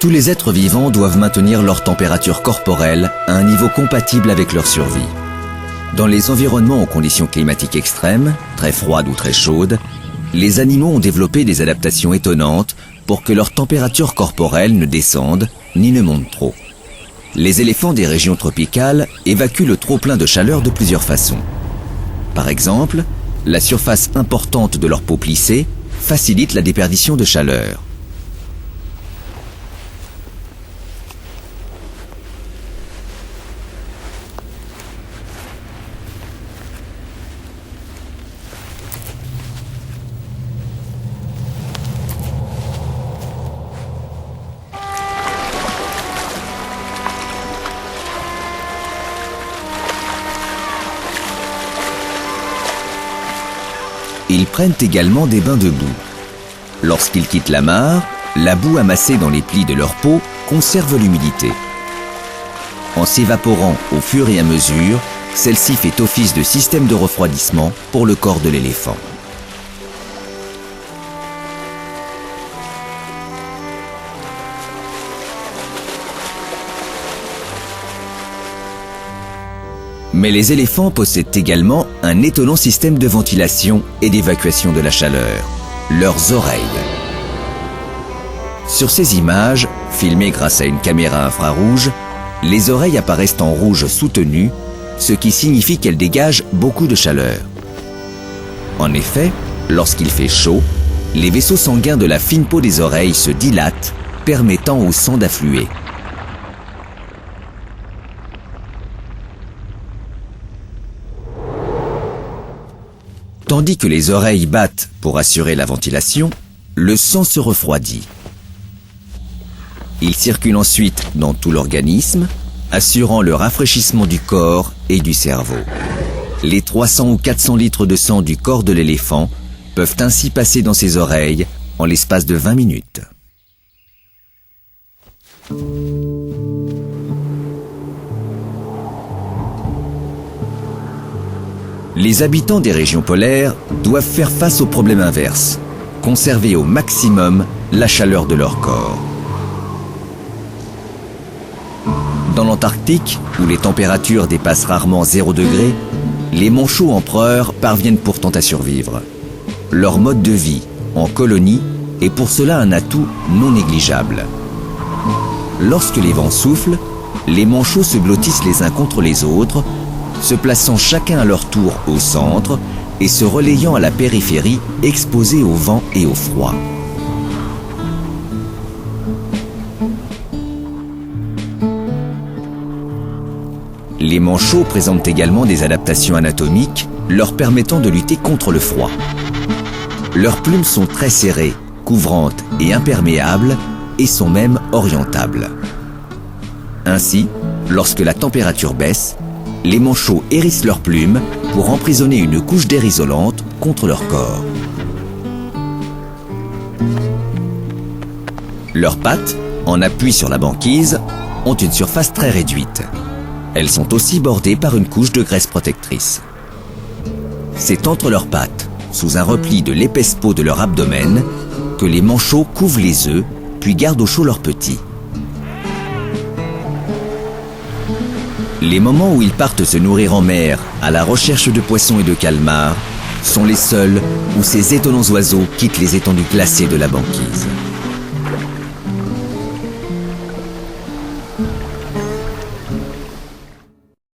Tous les êtres vivants doivent maintenir leur température corporelle à un niveau compatible avec leur survie. Dans les environnements aux conditions climatiques extrêmes, très froides ou très chaudes, les animaux ont développé des adaptations étonnantes pour que leur température corporelle ne descende ni ne monte trop. Les éléphants des régions tropicales évacuent le trop-plein de chaleur de plusieurs façons. Par exemple, la surface importante de leur peau plissée facilite la déperdition de chaleur. Ils prennent également des bains de boue. Lorsqu'ils quittent la mare, la boue amassée dans les plis de leur peau conserve l'humidité. En s'évaporant au fur et à mesure, celle-ci fait office de système de refroidissement pour le corps de l'éléphant. Mais les éléphants possèdent également un étonnant système de ventilation et d'évacuation de la chaleur, leurs oreilles. Sur ces images, filmées grâce à une caméra infrarouge, les oreilles apparaissent en rouge soutenu, ce qui signifie qu'elles dégagent beaucoup de chaleur. En effet, lorsqu'il fait chaud, les vaisseaux sanguins de la fine peau des oreilles se dilatent, permettant au sang d'affluer. Tandis que les oreilles battent pour assurer la ventilation, le sang se refroidit. Il circule ensuite dans tout l'organisme, assurant le rafraîchissement du corps et du cerveau. Les 300 ou 400 litres de sang du corps de l'éléphant peuvent ainsi passer dans ses oreilles en l'espace de 20 minutes. Les habitants des régions polaires doivent faire face au problème inverse, conserver au maximum la chaleur de leur corps. Dans l'Antarctique, où les températures dépassent rarement 0 degré, les manchots empereurs parviennent pourtant à survivre. Leur mode de vie, en colonie, est pour cela un atout non négligeable. Lorsque les vents soufflent, les manchots se blottissent les uns contre les autres, se plaçant chacun à leur tour au centre et se relayant à la périphérie, exposés au vent et au froid. Les manchots présentent également des adaptations anatomiques leur permettant de lutter contre le froid. Leurs plumes sont très serrées, couvrantes et imperméables et sont même orientables. Ainsi, lorsque la température baisse, les manchots hérissent leurs plumes pour emprisonner une couche d'air isolante contre leur corps. Leurs pattes, en appui sur la banquise, ont une surface très réduite. Elles sont aussi bordées par une couche de graisse protectrice. C'est entre leurs pattes, sous un repli de l'épaisse peau de leur abdomen, que les manchots couvent les œufs, puis gardent au chaud leurs petits. Les moments où ils partent se nourrir en mer, à la recherche de poissons et de calmars, sont les seuls où ces étonnants oiseaux quittent les étendues glacées de la banquise.